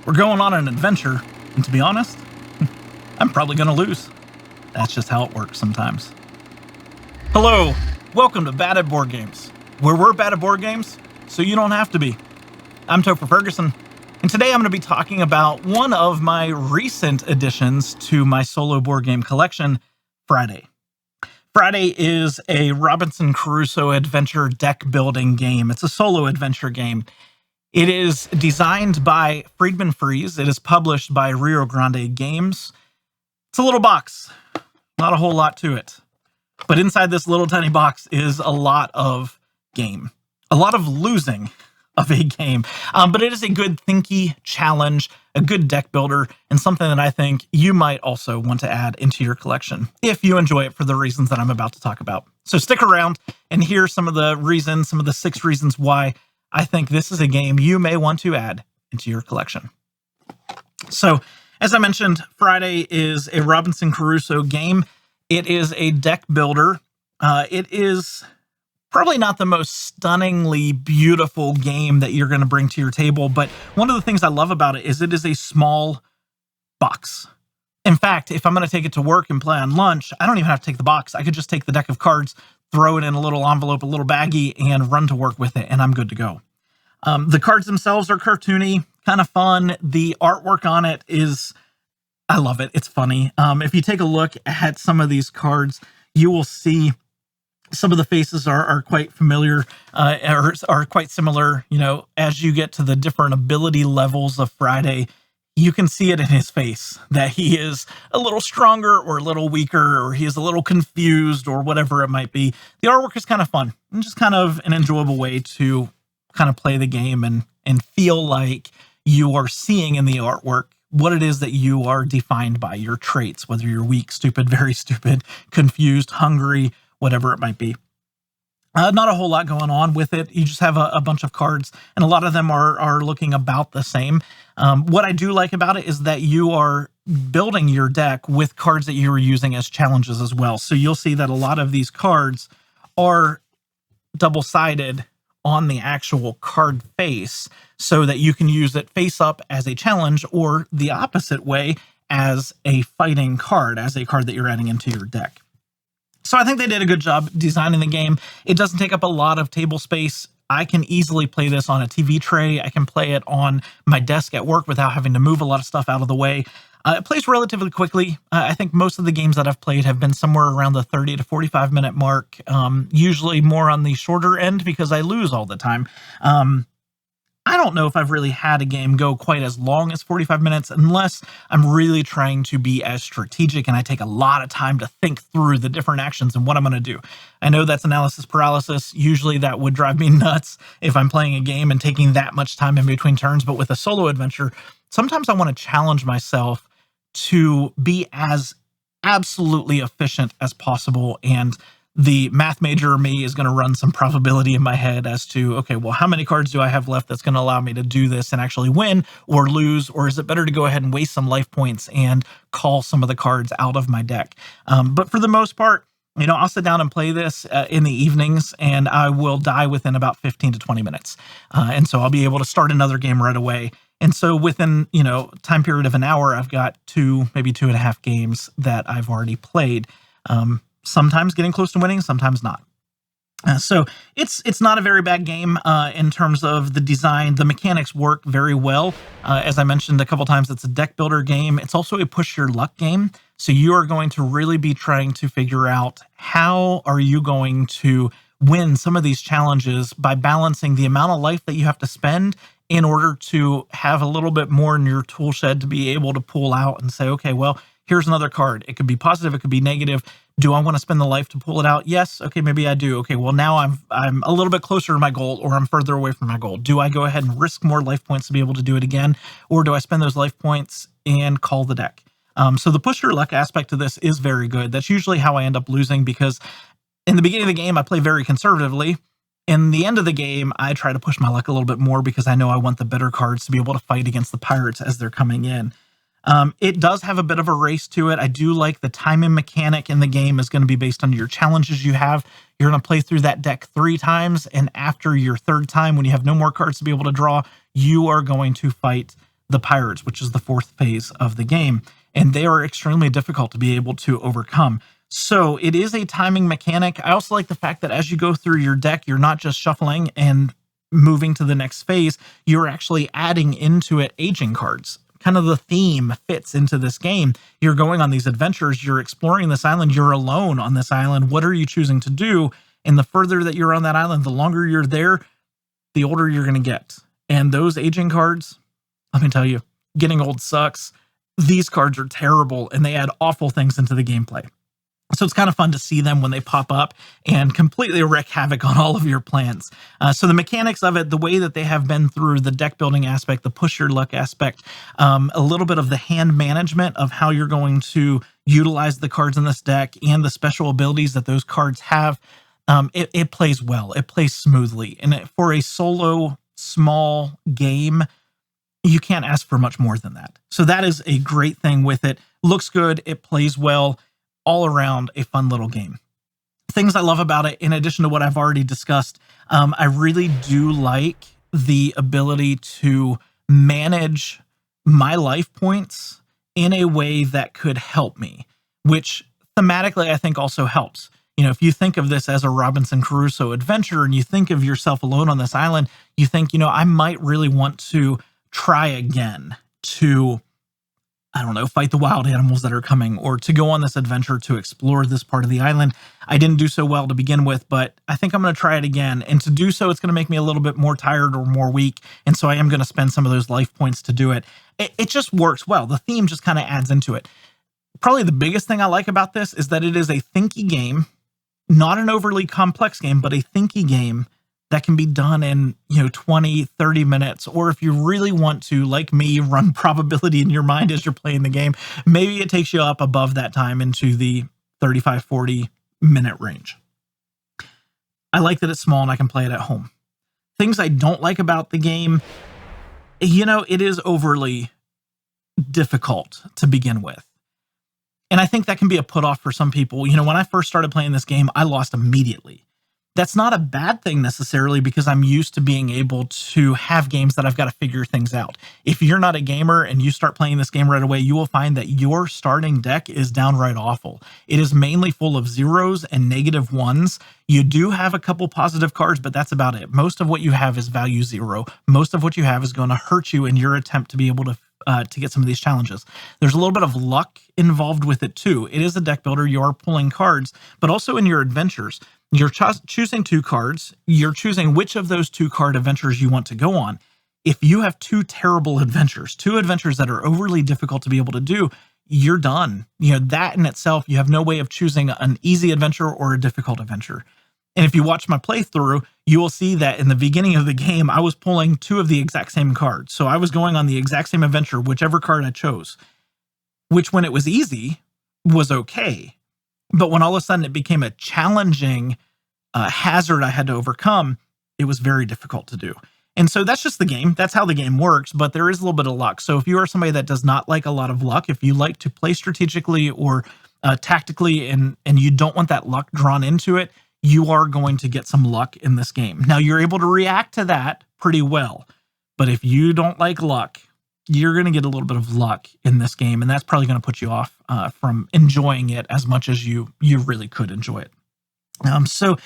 We're going on an adventure, and to be honest, I'm probably going to lose. That's just how it works sometimes. Hello, welcome to Badatboardgames, where we're bad at board games, so you don't have to be. I'm Toph Ferguson, and today I'm going to be talking about one of my recent additions to my solo board game collection, Friday. Friday is a Robinson Crusoe adventure deck building game. It's a solo adventure game. It is designed by Friedmann Friese. It is published by Rio Grande Games. It's a little box, not a whole lot to it. But inside this little tiny box is a lot of game, a lot of losing of a game. But it is a good thinky challenge, a good deck builder, and something that I think you might also want to add into your collection if you enjoy it for the reasons that I'm about to talk about. So stick around and hear some of the reasons, some of the 6 reasons why I think this is a game you may want to add into your collection. So, as I mentioned, Friday is a Robinson Crusoe game. It is a deck builder. It is probably not the most stunningly beautiful game that you're going to bring to your table, but one of the things I love about it is a small box. In fact, if I'm going to take it to work and play on lunch, I don't even have to take the box. I could just take the deck of cards, throw it in a little envelope, a little baggie, and run to work with it, and I'm good to go. The cards themselves are cartoony, kind of fun. The artwork on it is, I love it. It's funny. If you take a look at some of these cards, you will see some of the faces are quite familiar, or are quite similar. You know, as you get to the different ability levels of Friday, you can see it in his face that he is a little stronger or a little weaker, or he is a little confused, or whatever it might be. The artwork is kind of fun and just kind of an enjoyable way to kind of play the game and feel like you are seeing in the artwork what it is that you are defined by, your traits, whether you're weak, stupid, very stupid, confused, hungry, whatever it might be. Not a whole lot going on with it. You just have a bunch of cards, and a lot of them are looking about the same. What I do like about it is that you are building your deck with cards that you are using as challenges as well. So you'll see that a lot of these cards are double-sided on the actual card face so that you can use it face up as a challenge, or the opposite way as a fighting card, as a card that you're adding into your deck. So I think they did a good job designing the game. It doesn't take up a lot of table space. I can easily play this on a TV tray. I can play it on my desk at work without having to move a lot of stuff out of the way. It plays relatively quickly. I think most of the games that I've played have been somewhere around the 30 to 45 minute mark, usually more on the shorter end because I lose all the time. I don't know if I've really had a game go quite as long as 45 minutes unless I'm really trying to be as strategic and I take a lot of time to think through the different actions and what I'm going to do. I know that's analysis paralysis. Usually that would drive me nuts if I'm playing a game and taking that much time in between turns. But with a solo adventure, sometimes I want to challenge myself to be as absolutely efficient as possible, and the math major me is going to run some probability in my head as to, okay, well, how many cards do I have left that's going to allow me to do this and actually win or lose? Or is it better to go ahead and waste some life points and call some of the cards out of my deck? But for the most part, you know, I'll sit down and play this in the evenings, and I will die within about 15 to 20 minutes. And so I'll be able to start another game right away. And so within, you know, time period of an hour, I've got 2, maybe 2.5 games that I've already played. Sometimes getting close to winning, sometimes not. So it's not a very bad game in terms of the design. The mechanics work very well. As I mentioned a couple times, it's a deck builder game. It's also a push your luck game. So you are going to really be trying to figure out how are you going to win some of these challenges by balancing the amount of life that you have to spend in order to have a little bit more in your tool shed to be able to pull out and say, okay, well, here's another card. It could be positive, it could be negative. Do I want to spend the life to pull it out? Yes. Okay, maybe I do. Okay, well, now I'm a little bit closer to my goal, or I'm further away from my goal. Do I go ahead and risk more life points to be able to do it again? Or do I spend those life points and call the deck? So the push your luck aspect of this is very good. That's usually how I end up losing, because in the beginning of the game, I play very conservatively. In the end of the game, I try to push my luck a little bit more because I know I want the better cards to be able to fight against the pirates as they're coming in. It does have a bit of a race to it. I do like the timing mechanic in the game is going to be based on your challenges you have. You're going to play through that deck 3 times, and after your 3rd time, when you have no more cards to be able to draw, you are going to fight the pirates, which is the 4th phase of the game, and they are extremely difficult to be able to overcome. So it is a timing mechanic. I also like the fact that as you go through your deck, you're not just shuffling and moving to the next phase, you're actually adding into it aging cards. Kind of the theme fits into this game. You're going on these adventures, you're exploring this island, you're alone on this island. What are you choosing to do? And the further that you're on that island, the longer you're there, the older you're going to get. And those aging cards, let me tell you, getting old sucks. These cards are terrible and they add awful things into the gameplay. So it's kind of fun to see them when they pop up and completely wreak havoc on all of your plans. So the mechanics of it, the way that they have been through the deck building aspect, the push your luck aspect, a little bit of the hand management of how you're going to utilize the cards in this deck and the special abilities that those cards have, it plays well. It plays smoothly. And for a solo small game, you can't ask for much more than that. So that is a great thing with it. Looks good. It plays well. All around a fun little game. Things I love about it, in addition to what I've already discussed, I really do like the ability to manage my life points in a way that could help me, which thematically I think also helps. You know, if you think of this as a Robinson Crusoe adventure and you think of yourself alone on this island, you think, you know, I might really want to try again to, I don't know, fight the wild animals that are coming, or to go on this adventure to explore this part of the island. I didn't do so well to begin with, but I think I'm going to try it again. And to do so, it's going to make me a little bit more tired or more weak. And so I am going to spend some of those life points to do it. It just works well. The theme just kind of adds into it. Probably the biggest thing I like about this is that it is a thinky game, not an overly complex game, but a thinky game that can be done in, 20, 30 minutes. Or if you really want to, like me, run probability in your mind as you're playing the game, maybe it takes you up above that time into the 35, 40 minute range. I like that it's small and I can play it at home. Things I don't like about the game, it is overly difficult to begin with. And I think that can be a put off for some people. When I first started playing this game, I lost immediately. That's not a bad thing necessarily, because I'm used to being able to have games that I've got to figure things out. If you're not a gamer and you start playing this game right away, you will find that your starting deck is downright awful. It is mainly full of zeros and negative ones. You do have a couple positive cards, but that's about it. Most of what you have is value 0. Most of what you have is going to hurt you in your attempt to be able to get some of these challenges. There's a little bit of luck involved with it too. It is a deck builder. You are pulling cards, but also in your adventures, you're choosing 2 cards. You're choosing which of those 2 card adventures you want to go on. If you have 2 terrible adventures, 2 adventures that are overly difficult to be able to do, you're done. That in itself, you have no way of choosing an easy adventure or a difficult adventure. And if you watch my playthrough, you will see that in the beginning of the game, I was pulling 2 of the exact same cards. So I was going on the exact same adventure, whichever card I chose, which when it was easy was okay. But when all of a sudden it became a challenging hazard I had to overcome, it was very difficult to do. And so that's just the game. That's how the game works, but there is a little bit of luck. So if you are somebody that does not like a lot of luck, if you like to play strategically or tactically and you don't want that luck drawn into it, you are going to get some luck in this game. Now, you're able to react to that pretty well, but if you don't like luck, you're going to get a little bit of luck in this game, and that's probably going to put you off from enjoying it as much as you really could enjoy it. So,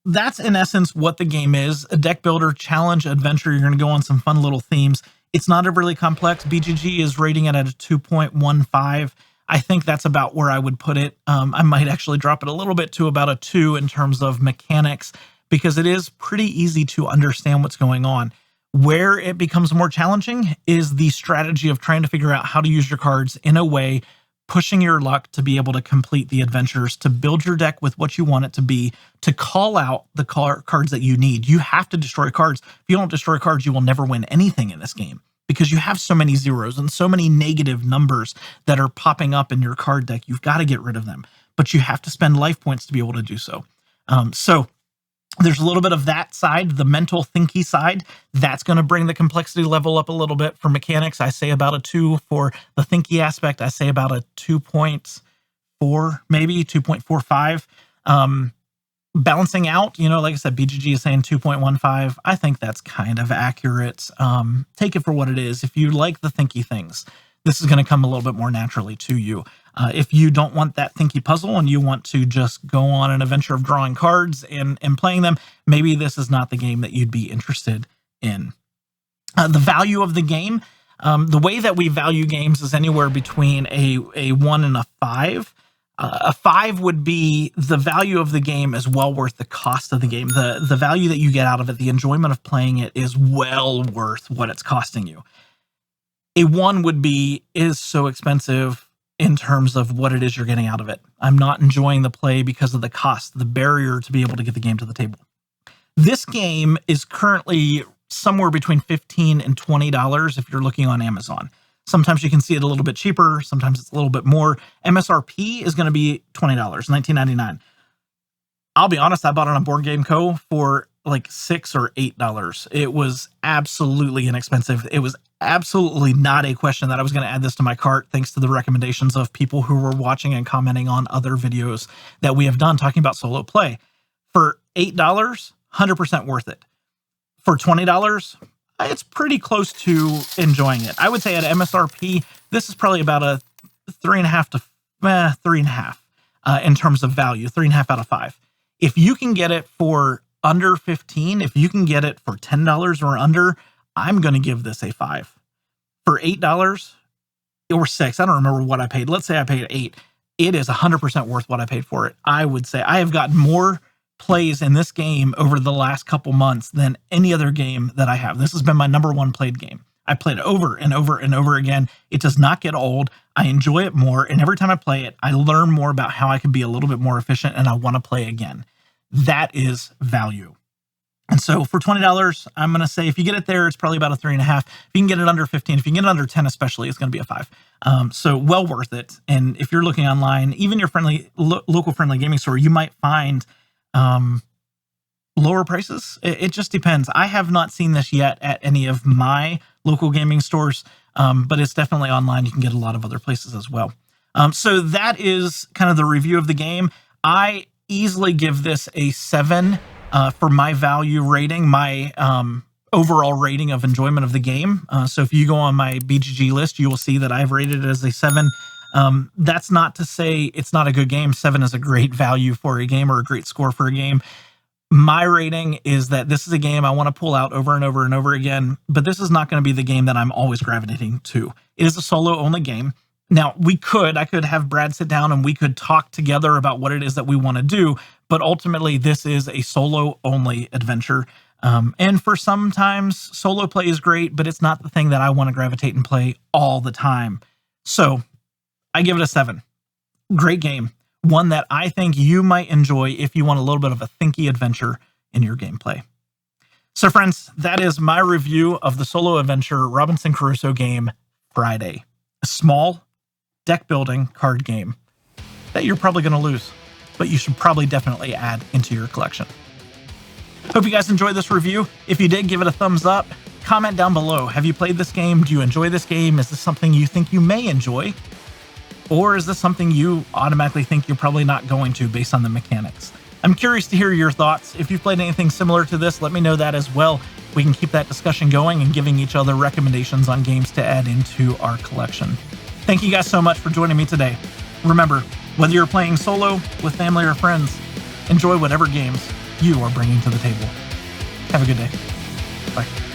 that's in essence what the game is. A deck builder, challenge, adventure. You're going to go on some fun little themes. It's not overly complex. BGG is rating it at a 2.15. I think that's about where I would put it. I might actually drop it a little bit to about a 2 in terms of mechanics, because it is pretty easy to understand what's going on. Where it becomes more challenging is the strategy of trying to figure out how to use your cards in a way, pushing your luck to be able to complete the adventures, to build your deck with what you want it to be, to call out the cards that you need. You have to destroy cards. If you don't destroy cards, you will never win anything in this game, because you have so many zeros and so many negative numbers that are popping up in your card deck. You've got to get rid of them, but you have to spend life points to be able to do so. So there's a little bit of that side, the mental thinky side. That's going to bring the complexity level up a little bit. For mechanics, I say about a 2. For the thinky aspect, I say about a 2.4, maybe 2.45. Balancing out, like I said, BGG is saying 2.15. I think that's kind of accurate. Take it for what it is. If you like the thinky things, this is going to come a little bit more naturally to you. If you don't want that thinky puzzle and you want to just go on an adventure of drawing cards and playing them, maybe this is not the game that you'd be interested in. The value of the game, the way that we value games is anywhere between a 1 and a 5. A 5 would be the value of the game is well worth the cost of the game. The value that you get out of it, the enjoyment of playing it is well worth what it's costing you. A 1 would be is so expensive in terms of what it is you're getting out of it. I'm not enjoying the play because of the cost, the barrier to be able to get the game to the table. This game is currently somewhere between $15 and $20 if you're looking on Amazon. Sometimes you can see it a little bit cheaper. Sometimes it's a little bit more. MSRP is going to be $20, $19.99. I'll be honest, I bought it on Board Game Co. for like $6 or $8. It was absolutely inexpensive. It was absolutely not a question that I was going to add this to my cart, thanks to the recommendations of people who were watching and commenting on other videos that we have done talking about solo play. For $8, 100% worth it. For $20, it's pretty close to enjoying it. I would say at MSRP, this is probably about a 3.5 to 3.5 in terms of value, 3.5 out of 5. If you can get it for under 15, if you can get it for $10 or under, I'm going to give this a 5. For $8 or 6, I don't remember what I paid. Let's say I paid 8. It is 100% worth what I paid for it. I would say I have gotten more plays in this game over the last couple months than any other game that I have. This has been my #1 played game. I played it over and over and over again. It does not get old. I enjoy it more. And every time I play it, I learn more about how I can be a little bit more efficient and I want to play again. That is value. And so for $20, I'm going to say if you get it there, it's probably about a 3.5. If you can get it under 15, if you can get it under 10 especially, it's going to be a 5. So well worth it. And if you're looking online, even your local friendly gaming store, you might find lower prices. It just depends. I have not seen this yet at any of my local gaming stores, but it's definitely online. You can get a lot of other places as well. So that is kind of the review of the game. I easily give this a 7 for my value rating, my overall rating of enjoyment of the game. So if you go on my BGG list, you will see that I've rated it as a 7. That's not to say it's not a good game. 7 is a great value for a game or a great score for a game. My rating is that this is a game I want to pull out over and over and over again, but this is not going to be the game that I'm always gravitating to. It is a solo only game. Now, I could have Brad sit down and we could talk together about what it is that we want to do, but ultimately this is a solo only adventure. And for sometimes solo play is great, but it's not the thing that I want to gravitate and play all the time. So I give it a 7. Great game. One that I think you might enjoy if you want a little bit of a thinky adventure in your gameplay. So friends, that is my review of the solo adventure Robinson Crusoe game Friday. A small deck building card game that you're probably going to lose, but you should probably definitely add into your collection. Hope you guys enjoyed this review. If you did, give it a thumbs up. Comment down below. Have you played this game? Do you enjoy this game? Is this something you think you may enjoy? Or is this something you automatically think you're probably not going to based on the mechanics? I'm curious to hear your thoughts. If you've played anything similar to this, let me know that as well. We can keep that discussion going and giving each other recommendations on games to add into our collection. Thank you guys so much for joining me today. Remember, whether you're playing solo, with family or friends, enjoy whatever games you are bringing to the table. Have a good day. Bye.